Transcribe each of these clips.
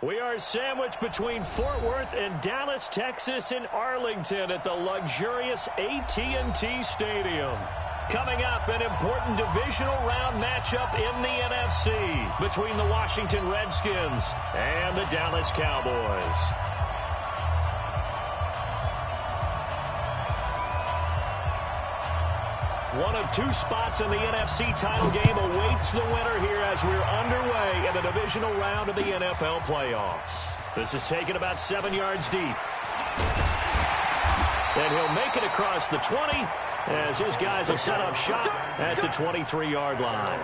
We are sandwiched between Fort Worth and Dallas, Texas, in Arlington at the luxurious AT&T Stadium. Coming up, an important divisional round matchup in the NFC between the Washington Redskins and the Dallas Cowboys. One of two spots in the NFC title game awaits the winner here as we're underway in the divisional round of the NFL playoffs. This is taken about 7 yards deep. And he'll make it across the 20 as his guys will set up shop at the 23-yard line.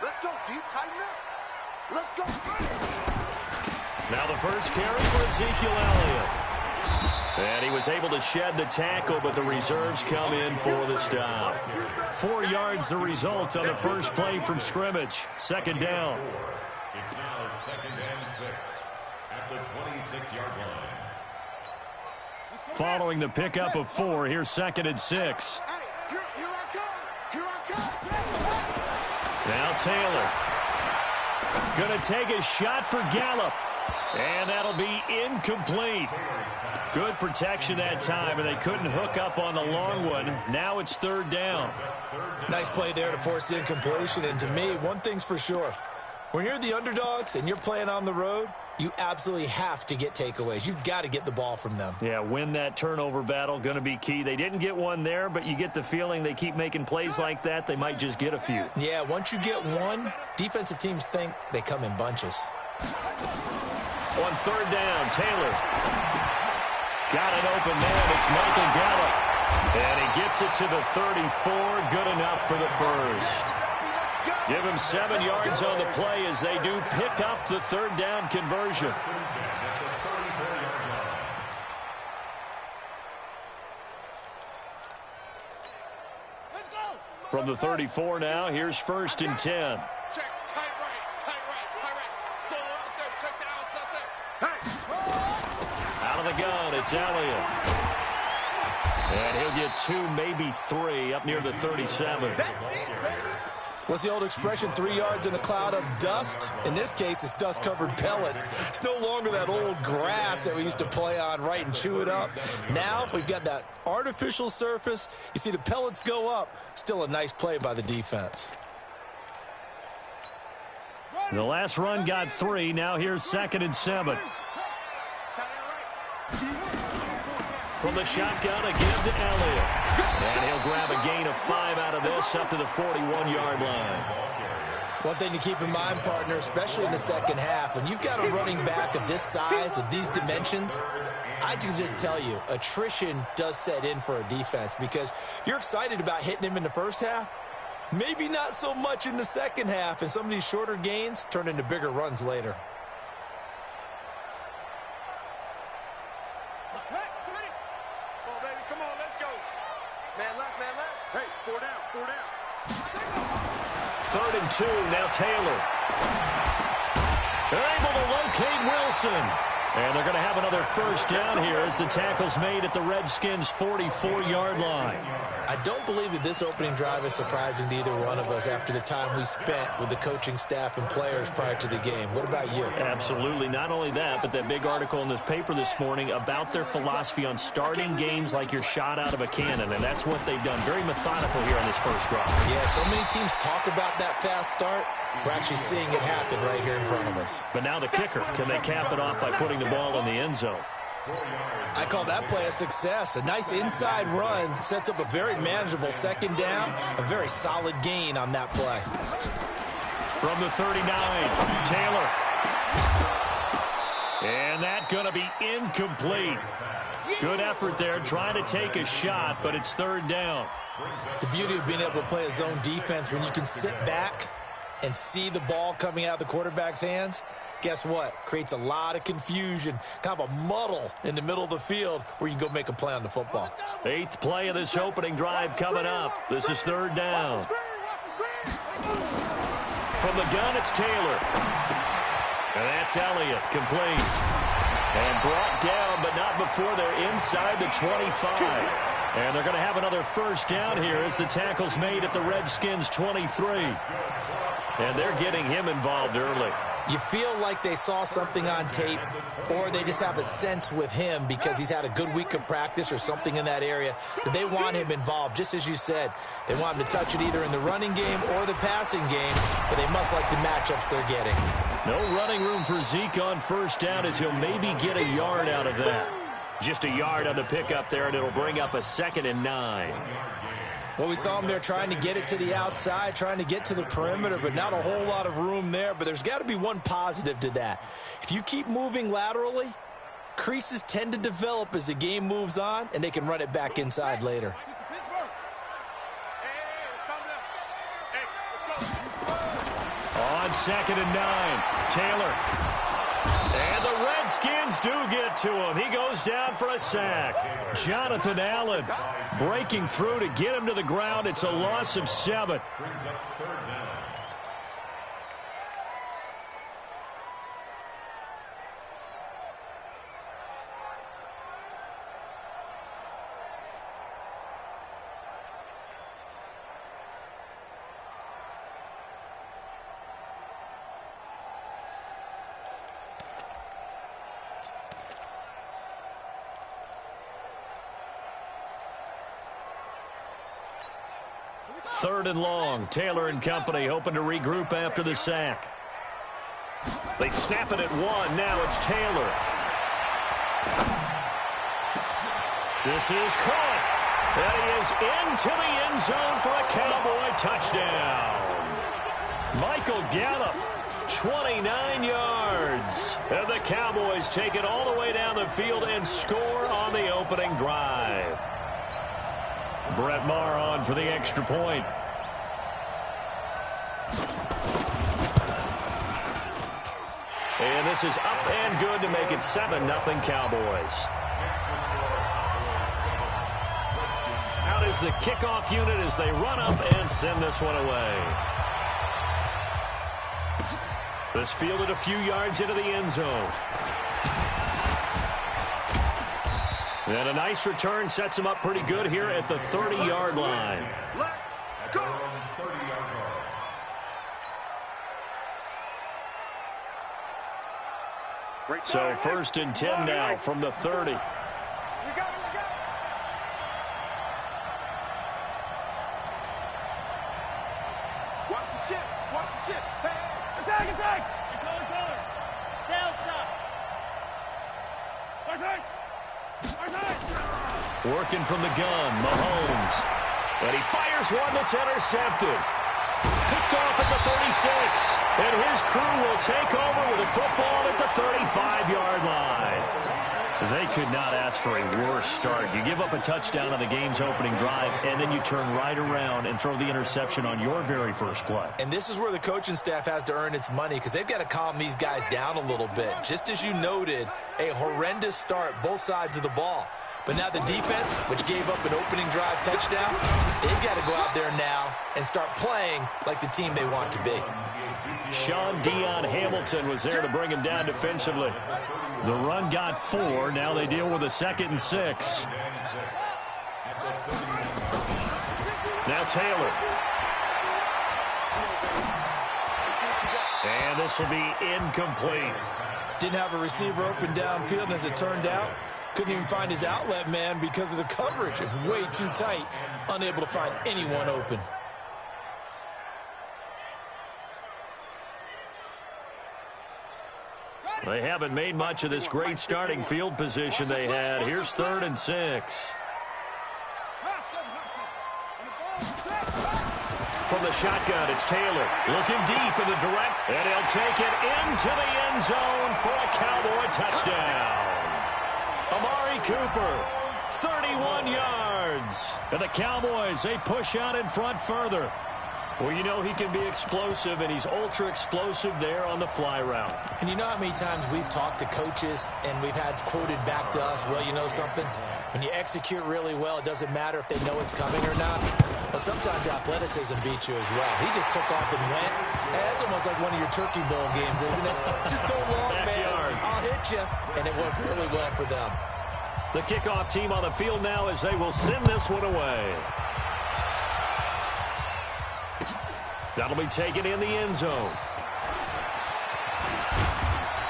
Let's go, deep, tighten up. Let's go. Now the first carry for Ezekiel Elliott. And he was able to shed the tackle, but the reserves come in for the stop. 4 yards the result on the first play from scrimmage. Second down. It's now 2nd and 6 at the 26-yard line. Following the pickup of 4, here's 2nd and 6. Now Taylor. Going to take a shot for Gallup. And that'll be incomplete. Good protection that time, and they couldn't hook up on the long one. Now it's 3rd down. Nice play there to force the incompletion. And to me, one thing's for sure. When you're the underdogs and you're playing on the road, you absolutely have to get takeaways. You've got to get the ball from them. Yeah, win that turnover battle, going to be key. They didn't get one there, but you get the feeling they keep making plays like that, they might just get a few. Yeah, once you get one, defensive teams think they come in bunches. On 3rd down, Taylor. Got an open man. It's Michael Gallup. And he gets it to the 34. Good enough for the first. Give him 7 yards on the play as they do pick up the 3rd down conversion. From the 34 now, here's 1st and 10. Check, tight right. Solo out there, check the outs out there. Hey! Out of the gun, it's Elliott. And he'll get 2, maybe 3, up near the 37. That's it, baby. What's the old expression, 3 yards in a cloud of dust? In this case, it's dust-covered pellets. It's no longer that old grass that we used to play on, right, and chew it up. Now we've got that artificial surface. You see the pellets go up. Still a nice play by the defense. The last run got 3. Now here's 2nd and 7. From the shotgun, a give to Elliott. And he'll grab a gain of 5 out of this up to the 41-yard line. One thing to keep in mind, partner, especially in the second half, when you've got a running back of this size, of these dimensions, I can just tell you, attrition does set in for a defense because you're excited about hitting him in the first half. Maybe not so much in the second half, and some of these shorter gains turn into bigger runs later. Hey, 4 down. 3rd and 2, now Taylor. They're able to locate Wilson. And they're going to have another first down here as the tackle's made at the Redskins' 44-yard line. I don't believe that this opening drive is surprising to either one of us after the time we spent with the coaching staff and players prior to the game. What about you? Absolutely. Not only that, but that big article in this paper this morning about their philosophy on starting games like you're shot out of a cannon, and that's what they've done. Very methodical here on this first drive. Yeah, so many teams talk about that fast start. We're actually seeing it happen right here in front of us. But now the kicker. Can they cap it off by putting the ball in the end zone? I call that play a success. A nice inside run sets up a very manageable second down. A very solid gain on that play. From the 39, Taylor. And that going to be incomplete. Good effort there, trying to take a shot, but it's 3rd down. The beauty of being able to play a zone defense when you can sit back and see the ball coming out of the quarterback's hands, guess what? Creates a lot of confusion, kind of a muddle in the middle of the field where you can go make a play on the football. 8th play of this opening drive coming up. This is 3rd down. From the gun, it's Taylor. And that's Elliott, complete. And brought down, but not before they're inside the 25. And they're going to have another first down here as the tackle's made at the Redskins' 23. And they're getting him involved early. You feel like they saw something on tape, or they just have a sense with him because he's had a good week of practice or something in that area that they want him involved. Just as you said, they want him to touch it either in the running game or the passing game, but they must like the matchups they're getting. No running room for Zeke on first down as he'll maybe get a yard out of that. Just a yard on the pickup there, and it'll bring up a 2nd and 9. Well, we saw him there trying to get it to the outside, trying to get to the perimeter, but not a whole lot of room there. But there's got to be one positive to that. If you keep moving laterally, creases tend to develop as the game moves on, and they can run it back inside later. On 2nd and 9, Taylor. And the Redskins do get to him. He goes down for a sack. Jonathan Allen breaking through to get him to the ground. It's a loss of 7. Brings up 3rd down. Third and long. Taylor and company hoping to regroup after the sack. They snap it at 1. Now it's Taylor. This is caught. And he is into the end zone for a Cowboy touchdown. Michael Gallup, 29 yards. And the Cowboys take it all the way down the field and score on the opening drive. Brett Maher on for the extra point. And this is up and good to make it 7-0 Cowboys. Out is the kickoff unit as they run up and send this one away. This fielded a few yards into the end zone. And a nice return sets him up pretty good here at the 30-yard line. Let's go. So 1st and 10 now from the 30. We got it, we got it. Watch the ship, watch the ship. Hey, attack, attack. Color. Delta. Working from the gun, Mahomes. And he fires one that's intercepted. Picked off at the 36. And his crew will take over with a football at the 35-yard line. They could not ask for a worse start. You give up a touchdown on the game's opening drive, and then you turn right around and throw the interception on your very first play. And this is where the coaching staff has to earn its money because they've got to calm these guys down a little bit. Just as you noted, a horrendous start, both sides of the ball. But now the defense, which gave up an opening drive touchdown, they've got to go out there now and start playing like the team they want to be. Sean Dion Hamilton was there to bring him down defensively. The run got 4. Now they deal with a 2nd and 6. Now Taylor. And this will be incomplete. Didn't have a receiver open downfield, and as it turned out, couldn't even find his outlet man because of the coverage. It was way too tight, unable to find anyone open. They haven't made much of this great starting field position they had. Here's 3rd and 6. From the shotgun, it's Taylor looking deep in the direct, and he'll take it into the end zone for a Cowboy touchdown. Amari Cooper, 31 yards. And the Cowboys, they push out in front further. Well, you know he can be explosive, and he's ultra-explosive there on the fly route. And you know how many times we've talked to coaches and we've had quoted back to us, well, you know something? When you execute really well, it doesn't matter if they know it's coming or not. But sometimes athleticism beats you as well. He just took off and went. Hey, that's almost like one of your Turkey Bowl games, isn't it? Just go long, man. I'll hit you. And it worked really well for them. The kickoff team on the field now as they will send this one away. That'll be taken in the end zone.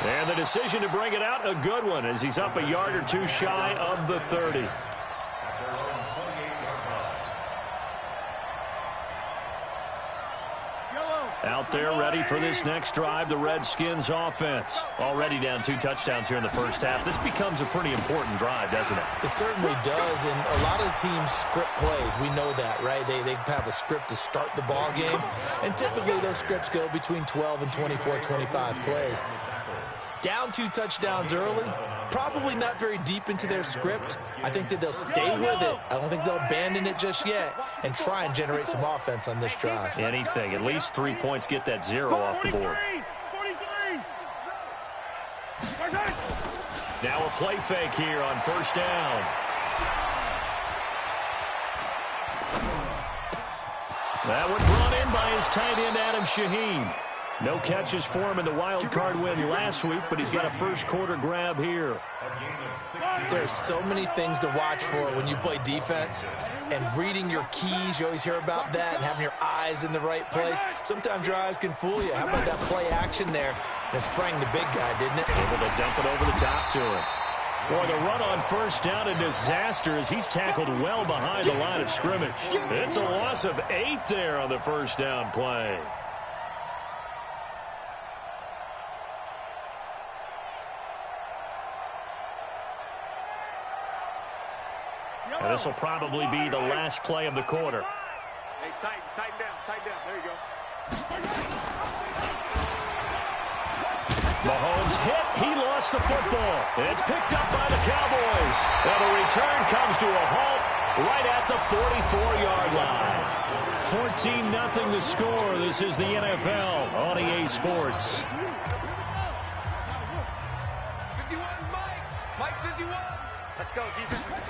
And the decision to bring it out, a good one, as he's up a yard or two shy of the 30. Out there ready for this next drive, the Redskins offense. Already down 2 touchdowns here in the first half. This becomes a pretty important drive, doesn't it? It certainly does, and a lot of the teams script plays. We know that, right? They have a script to start the ball game, and typically those scripts go between 12 and 24, 25 plays. Down 2 touchdowns early, probably not very deep into their script. I think that they'll stay with it. I don't think they'll abandon it just yet and try and generate some offense on this drive. Anything. At least 3 points, get that 0 off the board. Now a play fake here on first down. That one brought in by his tight end, Adam Shaheen. No catches for him in the wild card win last week, but he's got a first quarter grab here. There's so many things to watch for when you play defense, and reading your keys, you always hear about that, and having your eyes in the right place. Sometimes your eyes can fool you. How about that play action there? And it sprang the big guy, didn't it? Able to dump it over the top to him. Boy, the run on first down, a disaster as he's tackled well behind the line of scrimmage. It's a loss of 8 there on the first down play. And this will probably be the last play of the quarter. Hey, tighten down. There you go. Mahomes hit. He lost the football. And it's picked up by the Cowboys. And the return comes to a halt right at the 44-yard line. 14-0 the score. This is the NFL on EA Sports. 51, Mike 51. Let's go, defense.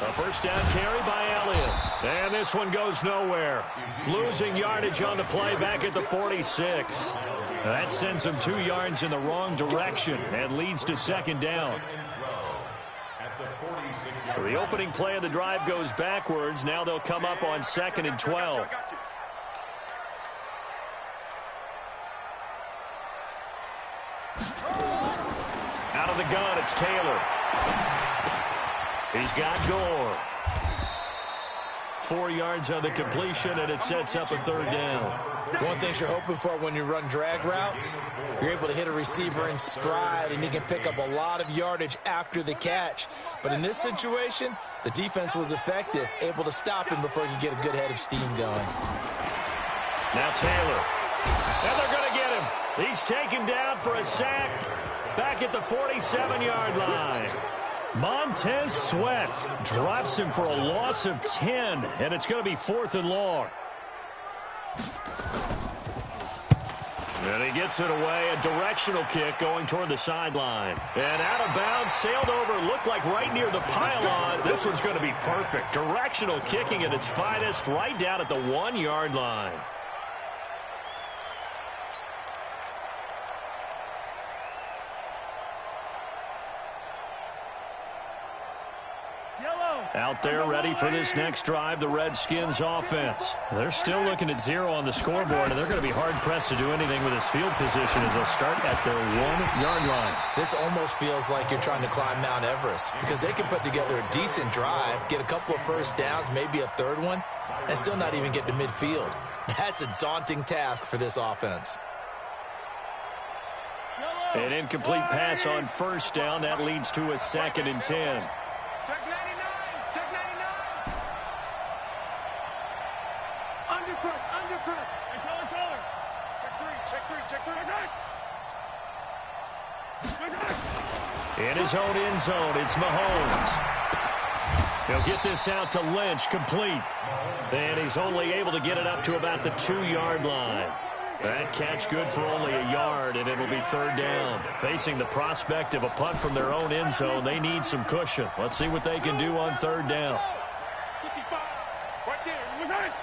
A first down carry by Elliott. And this one goes nowhere. Losing yardage on the play back at the 46. That sends him 2 yards in the wrong direction and leads to second down. So the opening play of the drive goes backwards. Now they'll come up on 2nd and 12. Out of the gun, it's Taylor. He's got Gore. 4 yards on the completion, and it sets up a 3rd down. One thing you're hoping for when you run drag routes, you're able to hit a receiver in stride, and he can pick up a lot of yardage after the catch. But in this situation, the defense was effective, able to stop him before he could get a good head of steam going. Now Taylor. And they're going to get him. He's taken down for a sack back at the 47-yard line. Montez Sweat drops him for a loss of 10, and it's going to be 4th and long. And he gets it away, a directional kick going toward the sideline. And out of bounds, sailed over, looked like right near the pylon. This one's going to be perfect. Directional kicking at its finest, right down at the 1-yard line. Out there ready for this next drive, the Redskins offense. They're still looking at 0 on the scoreboard, and they're going to be hard-pressed to do anything with this field position as they'll start at their 1-yard line. This almost feels like you're trying to climb Mount Everest because they can put together a decent drive, get a couple of first downs, maybe a 3rd one, and still not even get to midfield. That's a daunting task for this offense. An incomplete pass on first down. That leads to a 2nd and 10. Check 99. Check 99. Undercut. Hey, color. Check 3. In his own end zone, it's Mahomes. He'll get this out to Lynch, complete. And he's only able to get it up to about the 2-yard line. That catch good for only a yard, and it'll be third down. Facing the prospect of a punt from their own end zone, they need some cushion. Let's see what they can do on third down. 55. Right there. What's that?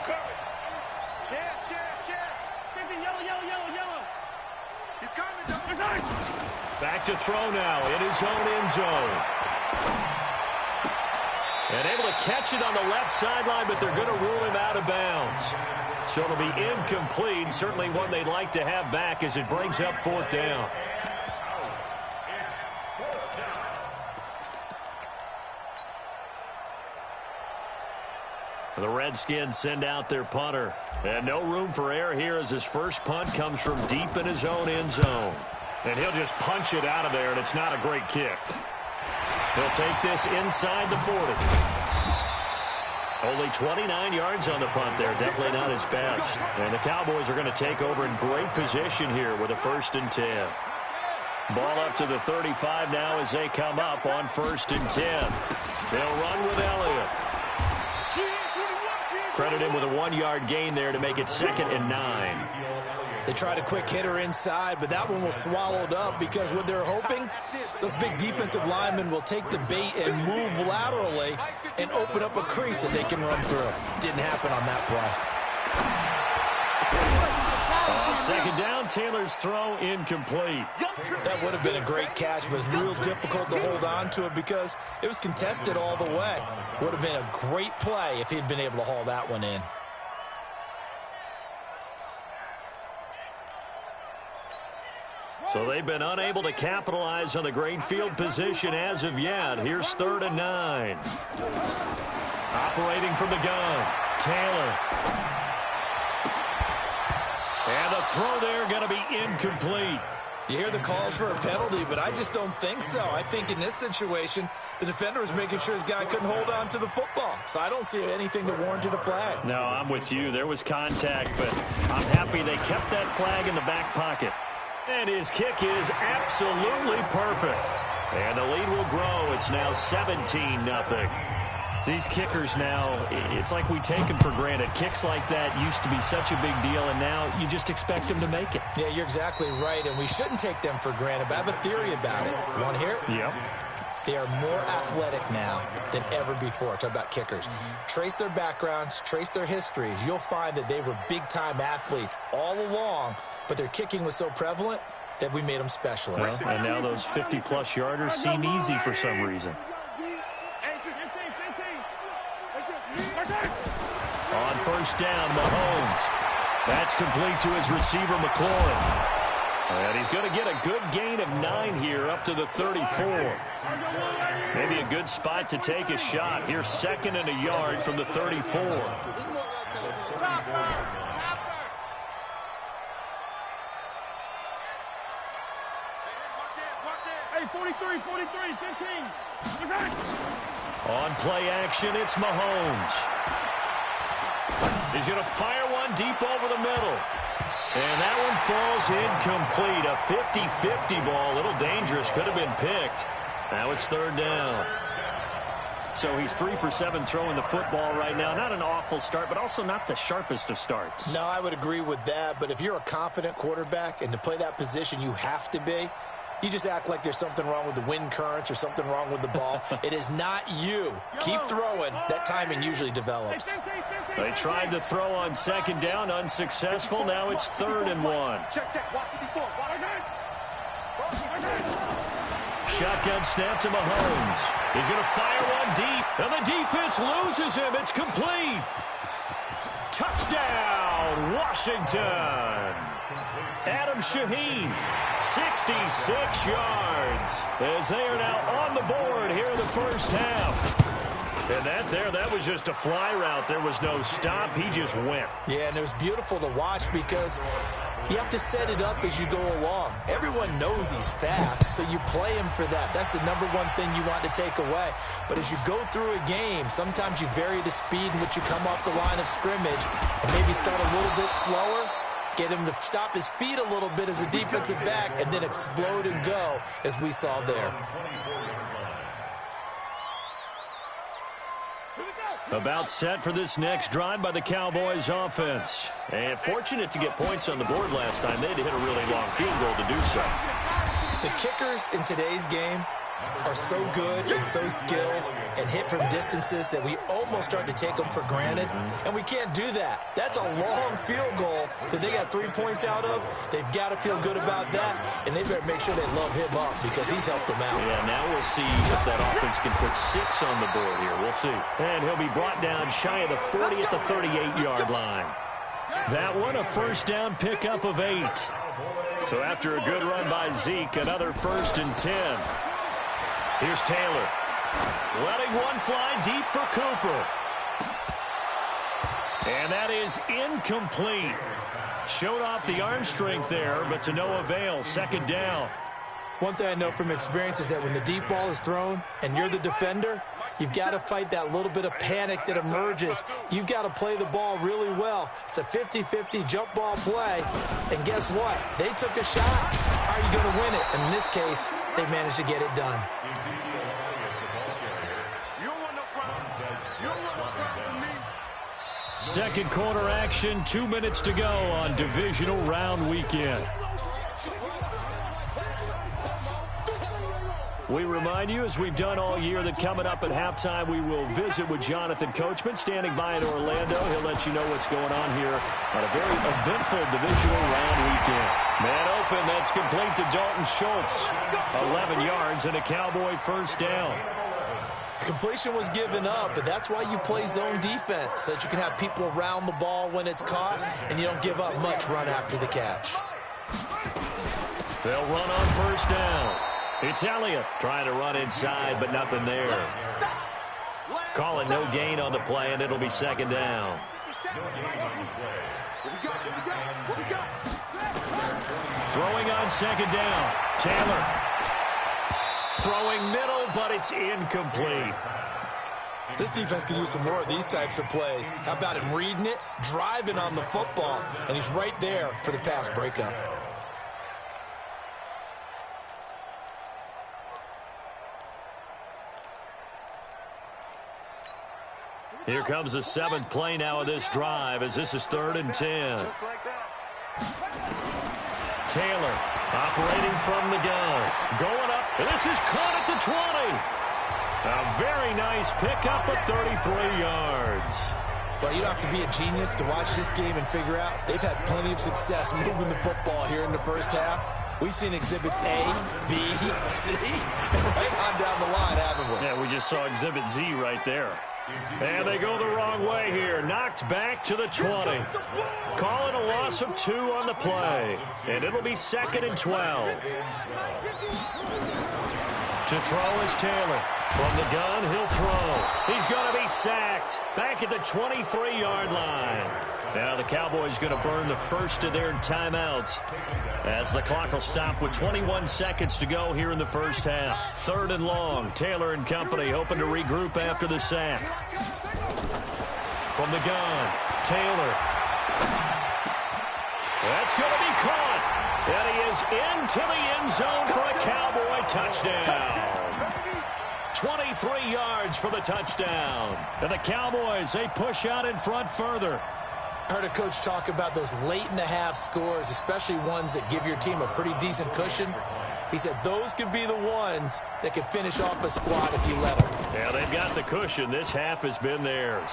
Cover. Chance. 50, yellow. He's coming, though. What's that? Back to throw now in his own end zone. And able to catch it on the left sideline, but they're going to rule him out of bounds. So it'll be incomplete. Certainly one they'd like to have back as it brings up fourth down. The Redskins send out their punter. And no room for error here as his first punt comes from deep in his own end zone. And he'll just punch it out of there, and it's not a great kick. He'll take this inside the 40. Only 29 yards on the punt there. Definitely not his best. And the Cowboys are going to take over in great position here with a 1st and 10. Ball up to the 35 now as they come up on 1st and 10. They'll run with Elliott. Credit him with a 1-yard gain there to make it 2nd and 9. They tried a quick hitter inside, but that one was swallowed up because what they're hoping, those big defensive linemen will take the bait and move laterally and open up a crease that they can run through. Didn't happen on that play. On 2nd down, Taylor's throw incomplete. That would have been a great catch, but it was real difficult to hold on to it because it was contested all the way. Would have been a great play if he'd been able to haul that one in. So they've been unable to capitalize on the great field position as of yet. Here's 3rd and 9. Operating from the gun, Taylor. And the throw there going to be incomplete. You hear the calls for a penalty, but I just don't think so. I think in this situation, the defender was making sure his guy couldn't hold on to the football. So I don't see anything to warrant a flag. No, I'm with you. There was contact, but I'm happy they kept that flag in the back pocket. And his kick is absolutely perfect. And the lead will grow. It's now 17-0. These kickers now, it's like we take them for granted. Kicks like that used to be such a big deal, and now you just expect them to make it. Yeah, you're exactly right, and we shouldn't take them for granted, but I have a theory about it. You want to hear it? Yep. They are more athletic now than ever before. Talk about kickers. Trace their backgrounds, trace their histories. You'll find that they were big-time athletes all along, but their kicking was so prevalent that we made them specialists. Well, and now those 50-plus yarders seem easy for some reason. On 1st down, Mahomes. That's complete to his receiver, McLaurin. And he's going to get a good gain of 9 here up to the 34. Maybe a good spot to take a shot. Here's 2nd and a yard from the 34. Hey, 43, 15. On play action, it's Mahomes. He's going to fire one deep over the middle. And that one falls incomplete. A 50-50 ball. A little dangerous. Could have been picked. Now it's 3rd down. So he's 3 for 7 throwing the football right now. Not an awful start, but also not the sharpest of starts. No, I would agree with that. But if you're a confident quarterback and to play that position you have to be, you just act like there's something wrong with the wind currents or something wrong with the ball. It is not you. Keep throwing. That timing usually develops. They tried to throw on 2nd down, unsuccessful. Now it's 3rd and 1. Shotgun snap to Mahomes. He's going to fire one deep, and the defense loses him. It's complete. Touchdown, Washington. Adam Shaheen, 66 yards, as they are now on the board here in the first half. And that was just a fly route. There was no stop. He just went. Yeah, and it was beautiful to watch because you have to set it up as you go along. Everyone knows he's fast, so you play him for that. That's the #1 thing you want to take away. But as you go through a game, sometimes you vary the speed in which you come off the line of scrimmage and maybe start a little bit slower, get him to stop his feet a little bit as a defensive back, and then explode and go, as we saw there. About set for this next drive by the Cowboys offense. And fortunate to get points on the board last time. They had to hit a really long field goal to do so. The kickers in today's game are so good and so skilled and hit from distances that we almost start to take them for granted, and we can't do that. That's a long field goal that they got 3 points out of. They've got to feel good about that, and they better make sure they love him up because he's helped them out. Yeah, now we'll see if that offense can put 6 on the board here. We'll see. And he'll be brought down shy of the 40 at the 38-yard line. That one, a first down pickup of 8. So after a good run by Zeke, another 1st and 10. Here's Taylor. Letting one fly deep for Cooper. And that is incomplete. Showed off the arm strength there, but to no avail. 2nd down. One thing I know from experience is that when the deep ball is thrown and you're the defender, you've got to fight that little bit of panic that emerges. You've got to play the ball really well. It's a 50-50 jump ball play. And guess what? They took a shot. How are you going to win it? And in this case, they managed to get it done. Second quarter action, 2 minutes to go on divisional round weekend. We remind you, as we've done all year, that coming up at halftime, we will visit with Jonathan Coachman, standing by in Orlando. He'll let you know what's going on here on a very eventful divisional round weekend. Man open, that's complete to Dalton Schultz. 11 yards and a Cowboy first down. Completion was given up, but that's why you play zone defense, so that you can have people around the ball when it's caught, and you don't give up much run after the catch. They'll run on first down. It's Elliott trying to run inside, but nothing there. Call it no gain on the play, and it'll be 2nd down. Throwing on 2nd down. Taylor. Throwing middle, but it's incomplete. This defense could use some more of these types of plays. How about him reading it, driving on the football, and he's right there for the pass breakup. Here comes the 7th play now of this drive, as this is 3rd and 10. Taylor operating from the gun. Going up. This is caught at the 20. A very nice pickup of 33 yards. Well, you don't have to be a genius to watch this game and figure out they've had plenty of success moving the football here in the first half. We've seen exhibits A, B, C, and right on down the line, haven't we? Yeah, we just saw exhibit Z right there. And they go the wrong way here. Knocked back to the 20. Call it a loss of 2 on the play. And it'll be 2nd and 12. To throw is Taylor. From the gun, he'll throw. He's going to be sacked. Back at the 23-yard line. Now the Cowboys going to burn the first of their timeouts, as the clock will stop with 21 seconds to go here in the first half. 3rd and long. Taylor and company hoping to regroup after the sack. From the gun, Taylor. That's going to be caught. And he is into the end zone for a Cowboy touchdown. 23 yards for the touchdown. And the Cowboys, they push out in front further. I heard a coach talk about those late-in-the-half scores, especially ones that give your team a pretty decent cushion. He said those could be the ones that could finish off a squad if you let them. Yeah, they've got the cushion. This half has been theirs.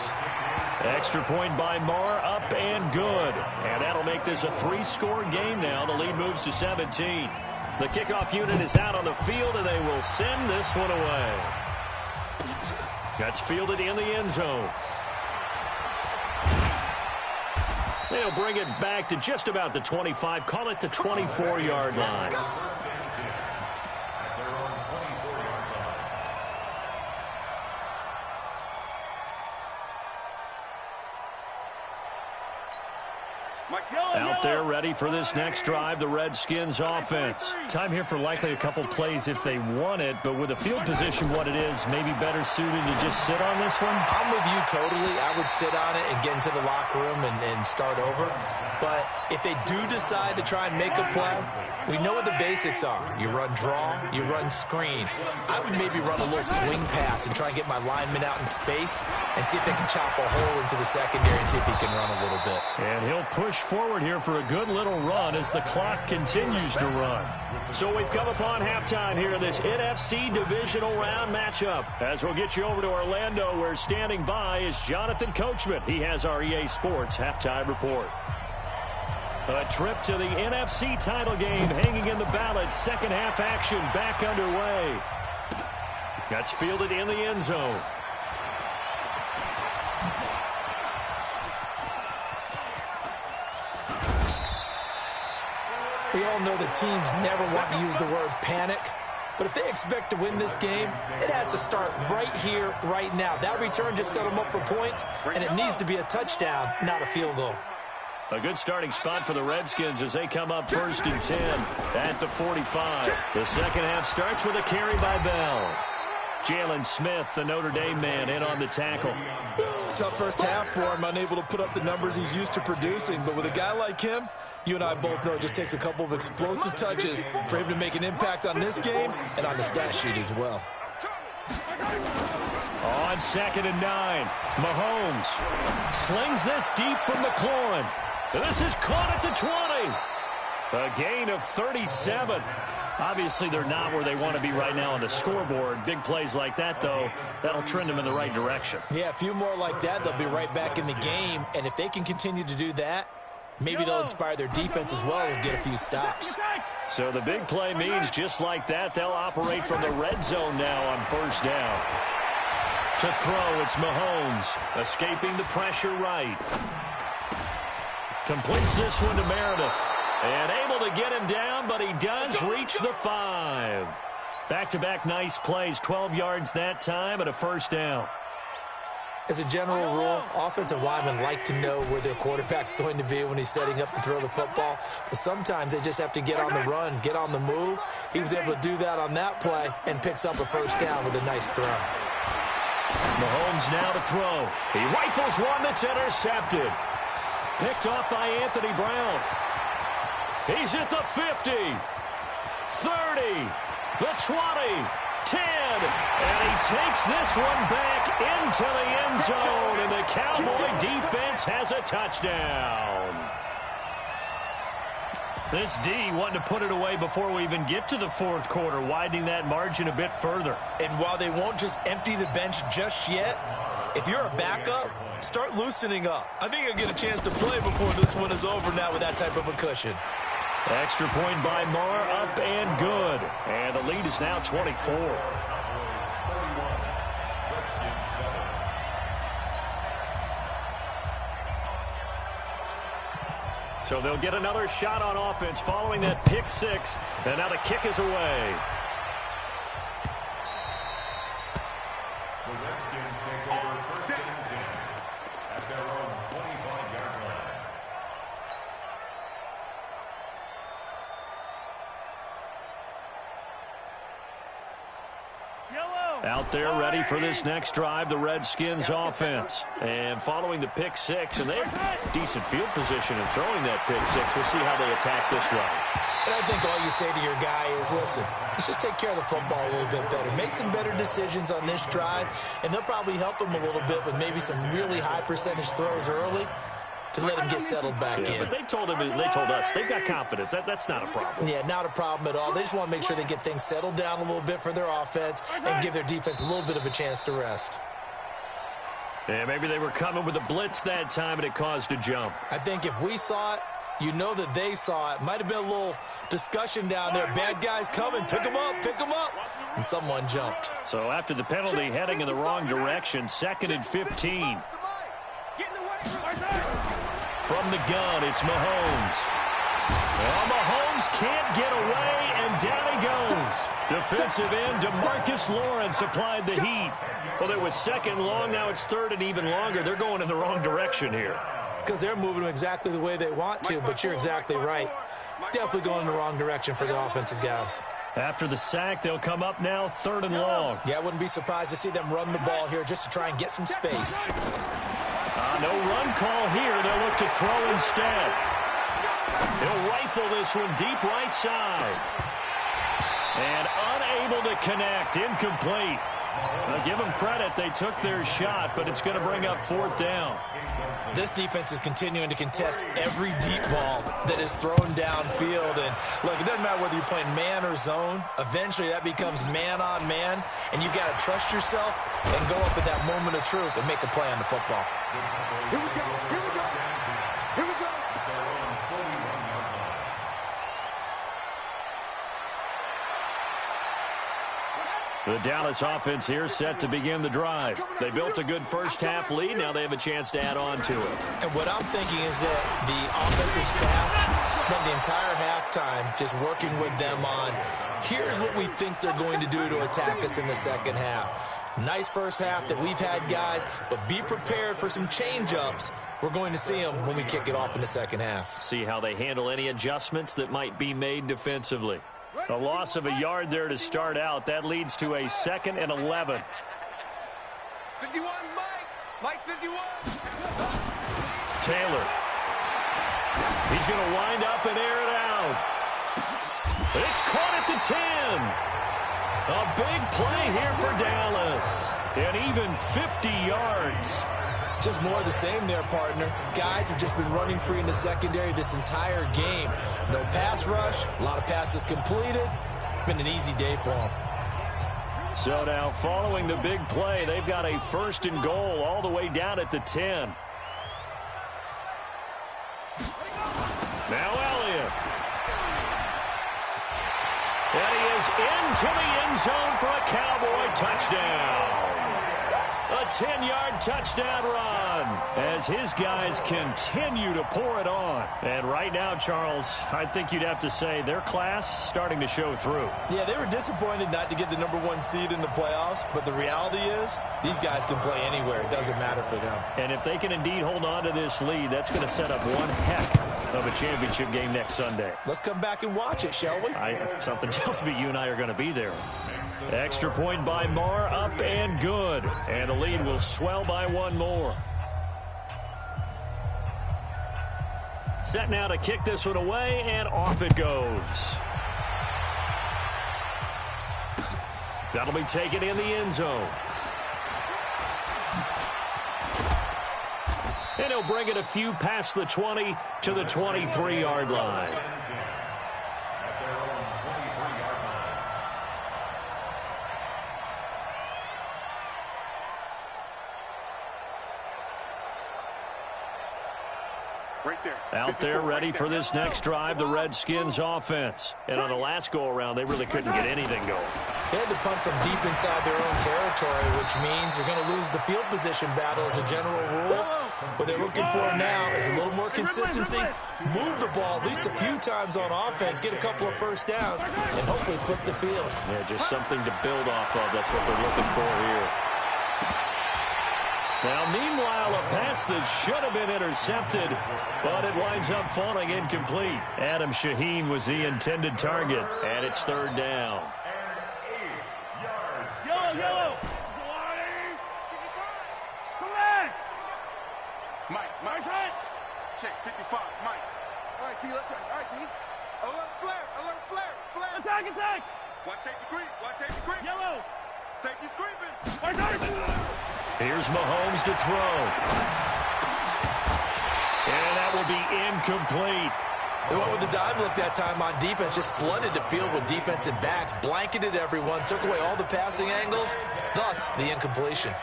Extra point by Marr, up and good. And that'll make this a 3-score game now. The lead moves to 17. The kickoff unit is out on the field, and they will send this one away. That's fielded in the end zone. They'll bring it back to just about the 25. Call it the 24-yard line. Out there ready for this next drive, the Redskins offense. Time here for likely a couple plays if they want it, but with the field position what it is, maybe better suited to just sit on this one? I'm with you totally. I would sit on it and get into the locker room and start over. But if they do decide to try and make a play, we know what the basics are. You run draw, you run screen. I would maybe run a little swing pass and try and get my lineman out in space and see if they can chop a hole into the secondary and see if he can run a little bit. And he'll push forward here for a good little run as the clock continues to run. So we've come upon halftime here in this NFC divisional round matchup. As we'll get you over to Orlando, where standing by is Jonathan Coachman. He has our EA Sports halftime report. A trip to the NFC title game hanging in the balance. Second half action back underway. That's fielded in the end zone. We all know that teams never want to use the word panic. But if they expect to win this game, it has to start right here, right now. That return just set them up for points, and it needs to be a touchdown, not a field goal. A good starting spot for the Redskins as they come up 1st and 10 at the 45. The second half starts with a carry by Bell. Jalen Smith, the Notre Dame man, in on the tackle. Tough first half for him, unable to put up the numbers he's used to producing. But with a guy like him, you and I both know it just takes a couple of explosive touches for him to make an impact on this game and on the stat sheet as well. On 2nd and 9, Mahomes slings this deep from McLaurin. This is caught at the 20. A gain of 37. Obviously, they're not where they want to be right now on the scoreboard. Big plays like that, though, that'll trend them in the right direction. Yeah, a few more like that, they'll be right back in the game. And if they can continue to do that, maybe they'll inspire their defense as well and get a few stops. So the big play means just like that, they'll operate from the red zone now on 1st down. To throw, it's Mahomes, escaping the pressure right. Completes this one to Meredith. And able to get him down, but he does reach the 5. Back-to-back nice plays, 12 yards that time and a 1st down. As a general rule, offensive linemen like to know where their quarterback's going to be when he's setting up to throw the football. But sometimes they just have to get on the run, get on the move. He was able to do that on that play and picks up a 1st down with a nice throw. Mahomes now to throw. He rifles one that's intercepted. Picked off by Anthony Brown. He's at the 50, 30, the 20, 10, and he takes this one back into the end zone, and the Cowboy defense has a touchdown. This D wanting to put it away before we even get to the 4th quarter, widening that margin a bit further. And while they won't just empty the bench just yet, if you're a backup, start loosening up. I think you'll get a chance to play before this one is over now with that type of a cushion. Extra point by Marr, up and good. And the lead is now 24. So they'll get another shot on offense following that pick 6. And now the kick is away. The Redskins take over 1st and 10 at their own 25-yard line. Out there ready for this next drive, the Redskins offense. And following the pick 6, and they have decent field position in throwing that pick 6. We'll see how they attack this run. And I think all you say to your guy is, listen, let's just take care of the football a little bit better. Make some better decisions on this drive, and they'll probably help him a little bit with maybe some really high percentage throws early to let him get settled back in. But they told us they've got confidence. That's not a problem. Yeah, not a problem at all. They just want to make sure they get things settled down a little bit for their offense and give their defense a little bit of a chance to rest. Yeah, maybe they were coming with a blitz that time and it caused a jump. I think if we saw it, you know that they saw it. Might have been a little discussion down there. Bad guys coming. Pick them up. Pick them up. And someone jumped. So after the penalty, heading in the wrong direction, 2nd and 15. From the gun, it's Mahomes. Well, Mahomes can't get away, and down he goes. Defensive end DeMarcus Lawrence applied the heat. Well, it was 2nd long. Now it's 3rd and even longer. They're going in the wrong direction here. because they're moving them exactly the way they want to, but you're exactly right. Definitely going in the wrong direction for the offensive guys. After the sack, they'll come up now 3rd and long. Yeah, I wouldn't be surprised to see them run the ball here just to try and get some space. No run call here. They'll look to throw instead. He'll rifle this one deep right side. And unable to connect. Incomplete. I'll give them credit. They took their shot, but it's going to bring up 4th down. This defense is continuing to contest every deep ball that is thrown downfield. And, look, it doesn't matter whether you're playing man or zone. Eventually, that becomes man on man, and you've got to trust yourself and go up at that moment of truth and make a play on the football. Here we go. Here we go. Here we go. The Dallas offense here set to begin the drive. They built a good first-half lead. Now they have a chance to add on to it. And what I'm thinking is that the offensive staff spent the entire halftime just working with them on, here's what we think they're going to do to attack us in the second half. Nice first half that we've had, guys, but be prepared for some change-ups. We're going to see them when we kick it off in the second half. See how they handle any adjustments that might be made defensively. A loss of a yard there to start out. That leads to a 2nd and 11. 51, Mike. Mike, 51. Taylor. He's going to wind up and air it out. It's caught at the 10. A big play here for Dallas. And even 50 yards. Just more of the same there, partner. Guys have just been running free in the secondary this entire game. No pass rush, a lot of passes completed. Been an easy day for them. So now following the big play, they've got a 1st and goal all the way down at the 10. Now Elliott. And he is into the end zone for a Cowboy touchdown. A 10-yard touchdown run as his guys continue to pour it on. And right now, Charles, I think you'd have to say their class starting to show through. Yeah, they were disappointed not to get the #1 seed in the playoffs, but the reality is these guys can play anywhere. It doesn't matter for them. And if they can indeed hold on to this lead, that's going to set up one heck of a championship game next Sunday. Let's come back and watch it, shall we? Something tells me you and I are going to be there. Extra point by Marr, up and good. And the lead will swell by 1 more. Set now to kick this one away, and off it goes. That'll be taken in the end zone. And he'll bring it a few past the 20 to the 23-yard line. Right there. Out there ready for this next drive, the Redskins offense. And on the last go-around, they really couldn't get anything going. They had to punt from deep inside their own territory, which means you're going to lose the field position battle as a general rule. What they're looking for now is a little more consistency, move the ball at least a few times on offense, get a couple of first downs, and hopefully flip the field. Yeah, just something to build off of. That's what they're looking for here. Now, meanwhile, a pass that should have been intercepted, but it winds up falling incomplete. Adam Shaheen was the intended target, and it's 3rd down. Yellow. Come back. Mike. Check 55. Mike. All right, T. Let's turn. All right, T. Alert flare. Attack. Watch safety creep. Yellow. Safety's creeping. Here's Mahomes to throw. And that will be incomplete. They went with the dime look that time on defense, just flooded the field with defensive backs, blanketed everyone, took away all the passing angles, thus the incompletion.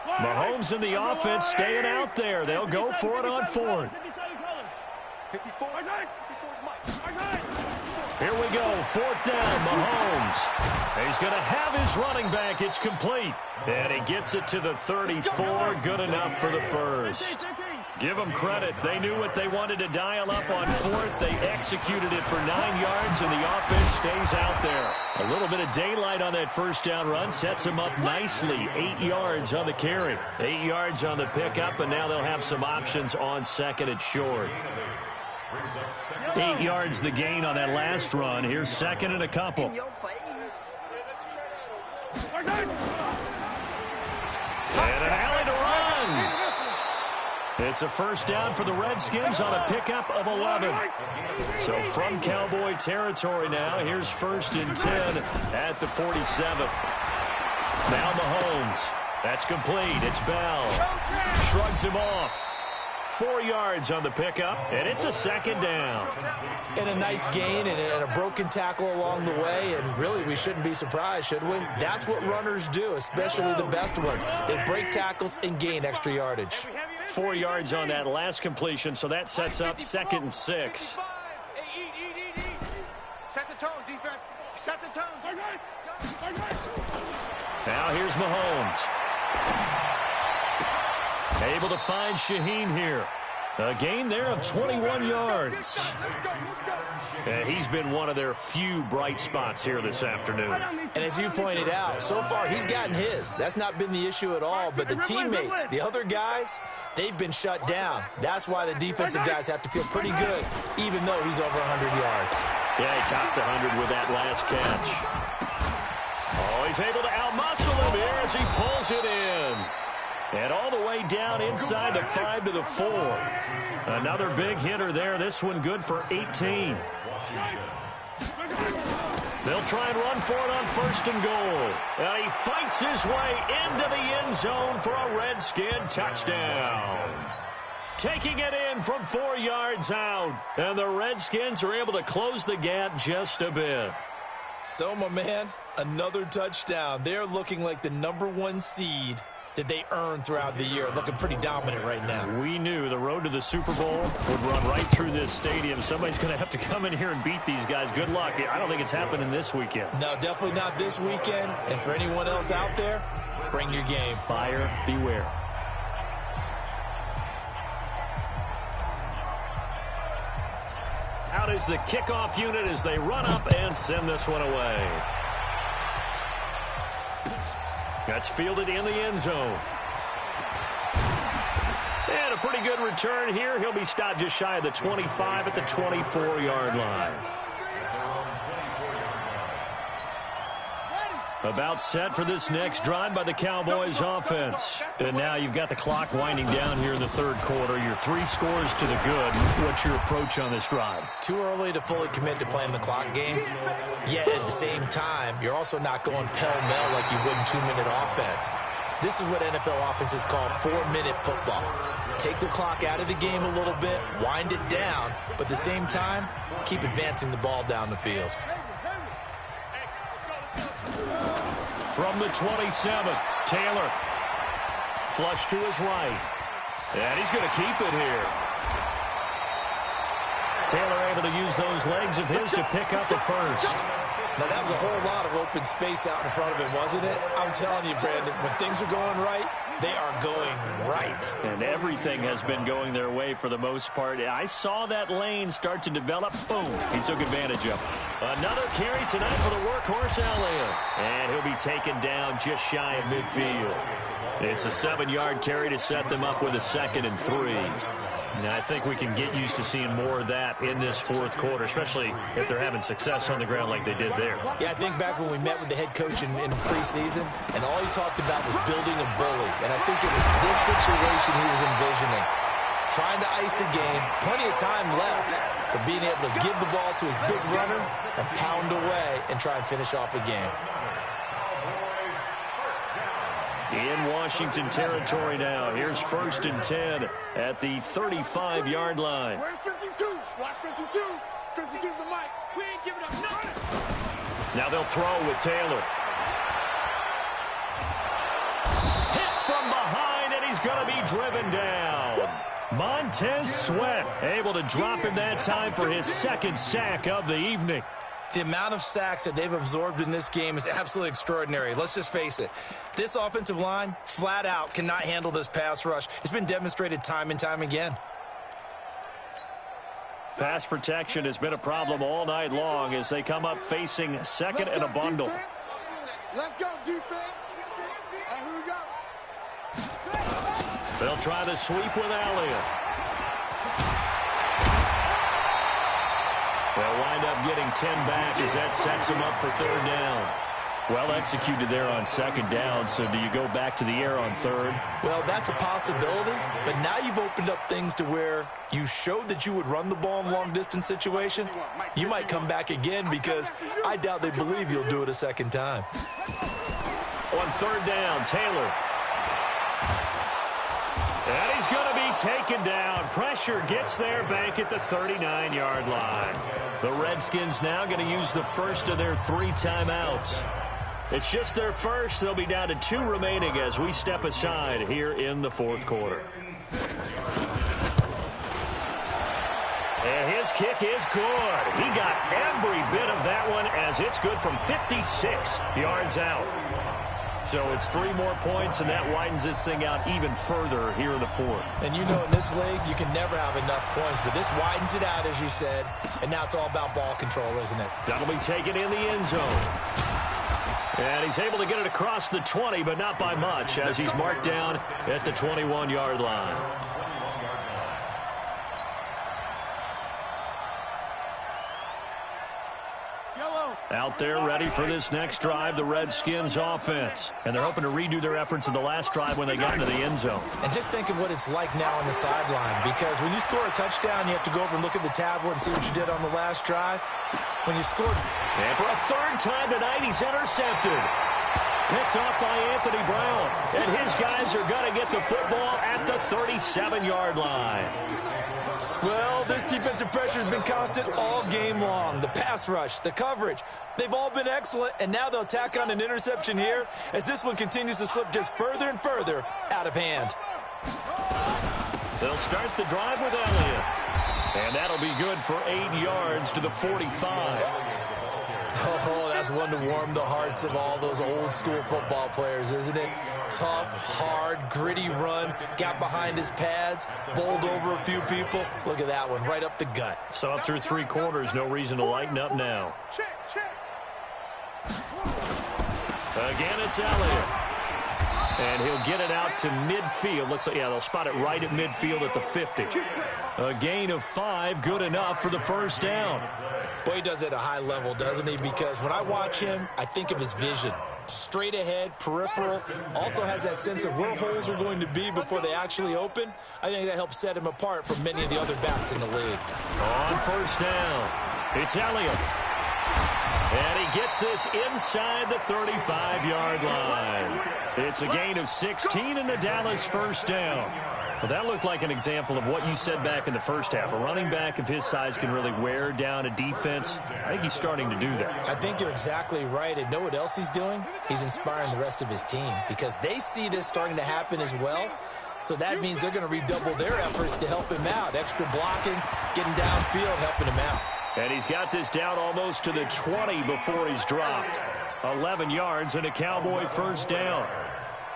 Mahomes and the offense staying out there. They'll go for it on 4th. 54. Here we go, 4th down, Mahomes. He's going to have his running back. It's complete. And he gets it to the 34. Good enough for the first. Give them credit. They knew what they wanted to dial up on fourth. They executed it for 9 yards, and the offense stays out there. A little bit of daylight on that first down run sets them up nicely. 8 yards on the carry. 8 yards on the pickup, and now they'll have some options on second and short. 8 yards the gain on that last run. Here's second and a couple. And an alley to run. It's a first down for the Redskins on a pickup of 11. So from Cowboy territory now, here's first and 10 at the 47. Now Mahomes. That's complete. It's Bell. Shrugs him off. 4 yards on the pickup, and it's a second down. And a nice gain and a broken tackle along the way, and really we shouldn't be surprised, should we? That's what runners do, especially the best ones. They break tackles and gain extra yardage. 4 yards on that last completion, so that sets up second and 6. Set the tone, defense. Set the tone. Now here's Mahomes. Able to find Shaheen here. A gain there of 21 yards. And he's been one of their few bright spots here this afternoon. And as you pointed out, so far he's gotten his. That's not been the issue at all, but the teammates, the other guys, they've been shut down. That's why the defensive guys have to feel pretty good, even though he's over 100 yards. Yeah, he topped 100 with that last catch. Oh, he's able to outmuscle him here as he pulls it in. And all the way down inside the 5 to the 4. Another big hitter there. This one good for 18. They'll try and run for it on first and goal. And he fights his way into the end zone for a Redskin touchdown. Taking it in from 4 yards out. And the Redskins are able to close the gap just a bit. So, my man, another touchdown. They're looking like the #1 seed that they earned throughout the year, looking pretty dominant right now. We knew the road to the Super Bowl would run right through this stadium. Somebody's going to have to come in here and beat these guys. Good luck. I don't think it's happening this weekend. No, definitely not this weekend. And for anyone else out there, bring your game. Buyer beware. Out is the kickoff unit as they run up and send this one away. That's fielded in the end zone. And a pretty good return here. He'll be stopped just shy of the 25 at the 24-yard line. About set for this next drive by the Cowboys offense. And now you've got the clock winding down here in the third quarter. You're 3 scores to the good. What's your approach on this drive? Too early to fully commit to playing the clock game. Yet at the same time, you're also not going pell-mell like you would in 2-minute offense. This is what NFL offenses call 4-minute football. Take the clock out of the game a little bit, wind it down, but at the same time, keep advancing the ball down the field. From the 27, Taylor. Flush to his right. And he's going to keep it here. Taylor able to use those legs of his to pick up the first. Now, that was a whole lot of open space out in front of him, wasn't it? I'm telling you, Brandon, when things are going right, they are going right. And everything has been going their way for the most part. I saw that lane start to develop. Boom. He took advantage of it. Another carry tonight for the workhorse Elliott. And he'll be taken down just shy of midfield. It's a 7-yard carry to set them up with a 2nd and 3. Now, I think we can get used to seeing more of that in this fourth quarter, especially if they're having success on the ground like they did there. Yeah, I think back when we met with the head coach in preseason, and all he talked about was building a bully. And I think it was this situation he was envisioning. Trying to ice a game, plenty of time left, but being able to give the ball to his big runner and pound away and try and finish off a game. In Washington territory now. Here's first and 10 at the 35-yard line. Where's 52? Watch 52. 52's the mic. We ain't giving up nothing. Now they'll throw with Taylor. Hit from behind, and he's going to be driven down. Montez Sweat able to drop him that time for his 2nd sack of the evening. The amount of sacks that they've absorbed in this game is absolutely extraordinary. Let's just face it. This offensive line, flat out, cannot handle this pass rush. It's been demonstrated time and time again. Pass protection has been a problem all night long as they come up facing second and a bundle. Defense. Let's go, defense. And here we go. They'll try the sweep with Elliott. They'll wind up getting 10 back as that sets them up for third down. Well executed there on second down, so do you go back to the air on third? Well, that's a possibility, but now you've opened up things to where you showed that you would run the ball in long-distance situation. You might come back again because I doubt they believe you'll do it a second time. On third down, Taylor. And he's going to be taken down. Pressure gets there back at the 39-yard line. The Redskins now going to use the first of their 3 timeouts. It's just their first. They'll be down to 2 remaining as we step aside here in the fourth quarter. And his kick is good. He got every bit of that one as it's good from 56 yards out. So it's 3 more points, and that widens this thing out even further here in the fourth. And you know in this league, you can never have enough points, but this widens it out, as you said, and now it's all about ball control, isn't it? That'll be taken in the end zone. And he's able to get it across the 20, but not by much, as he's marked down at the 21-yard line. Out there ready for this next drive, the Redskins offense. And they're hoping to redo their efforts in the last drive when they got into the end zone. And just think of what it's like now on the sideline, because when you score a touchdown, you have to go over and look at the tablet and see what you did on the last drive. When you scored... And for a third time tonight, he's intercepted. Picked off by Anthony Brown. And his guys are going to get the football at the 37-yard line. Well, this defensive pressure has been constant all game long. The pass rush, the coverage, they've all been excellent, and now they'll tack on an interception here as this one continues to slip just further and further out of hand. They'll start the drive with Elliott, and that'll be good for 8 yards to the 45. Oh, that's one to warm the hearts of all those old-school football players, isn't it? Tough, hard, gritty run, got behind his pads, bowled over a few people. Look at that one, right up the gut. So up through 3 quarters, no reason to lighten up now. Again, it's Elliott. And he'll get it out to midfield. Looks like, yeah, they'll spot it right at midfield at the 50. A gain of 5, good enough for the first down. Boy, he does it at a high level, doesn't he? Because when I watch him, I think of his vision. Straight ahead, peripheral, also has that sense of where holes are going to be before they actually open. I think that helps set him apart from many of the other backs in the league. On first down, it's Elliott. And he gets this inside the 35-yard line. It's a gain of 16 in the Dallas first down. Well, that looked like an example of what you said back in the first half. A running back of his size can really wear down a defense. I think he's starting to do that. I think you're exactly right. And know what else he's doing? He's inspiring the rest of his team because they see this starting to happen as well. So that means they're going to redouble their efforts to help him out. Extra blocking, getting downfield, helping him out. And he's got this down almost to the 20 before he's dropped. 11 yards and a Cowboy first down.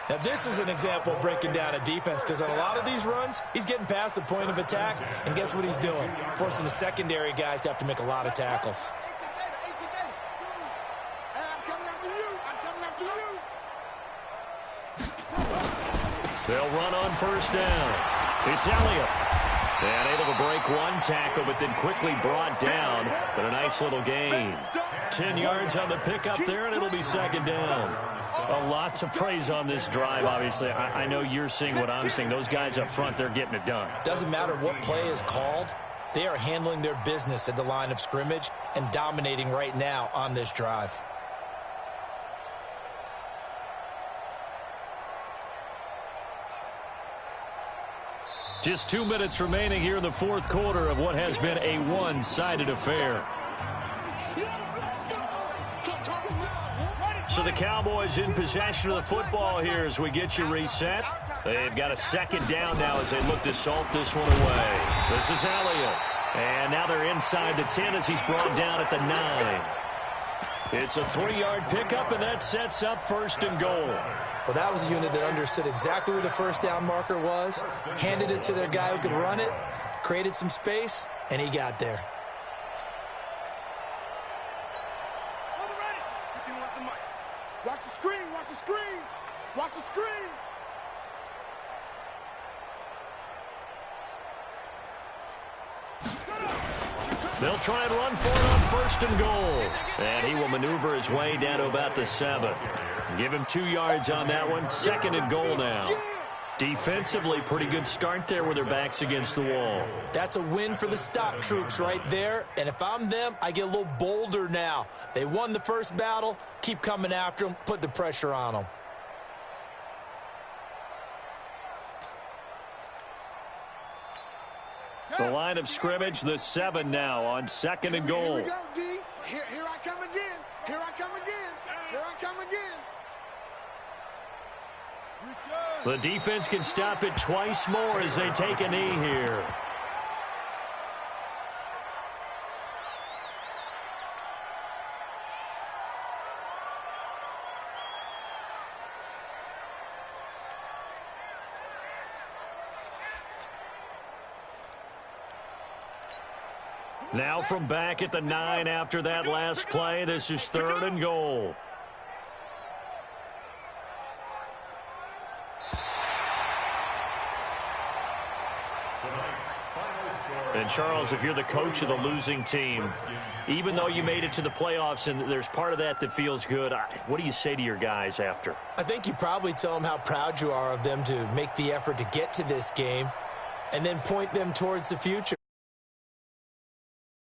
Now, this is an example of breaking down a defense because on a lot of these runs, he's getting past the point of attack, and guess what he's doing? Forcing the secondary guys to have to make a lot of tackles. They'll run on first down. It's Elliott. And able to break one tackle, but then quickly brought down. But a nice little gain. 10 yards on the pickup there, and it'll be second down. A lot to praise on this drive, obviously. I know you're seeing what I'm seeing. Those guys up front, they're getting it done. Doesn't matter what play is called. They are handling their business at the line of scrimmage and dominating right now on this drive. Just 2 minutes remaining here in the fourth quarter of what has been a one-sided affair. So the Cowboys in possession of the football here as we get you reset. They've got a second down now as they look to salt this one away. This is Elliott. And now they're inside the 10 as he's brought down at the 9. It's a 3-yard pickup, and that sets up 1st and goal. Well, that was a unit that understood exactly where the first down marker was, handed it to their guy who could run it, created some space, and he got there. Watch the screen, watch the screen, watch the screen. They'll try and run for it on 1st and goal. And he will maneuver his way down to about the 7. Give him 2 yards on that one. 2nd and goal now. Defensively, pretty good start there with their backs against the wall. That's a win for the stop troops right there. And if I'm them, I get a little bolder now. They won the first battle. Keep coming after them. Put the pressure on them. The line of scrimmage, the 7 now on 2nd and goal. Here we go, D. Here I come again. Here I come again. Here I come again. The defense can stop it twice more as they take a knee here. Now from back at the 9 after that last play, this is 3rd and goal. And, Charles, if you're the coach of the losing team, even though you made it to the playoffs and there's part of that that feels good, what do you say to your guys after? I think you probably tell them how proud you are of them to make the effort to get to this game and then point them towards the future.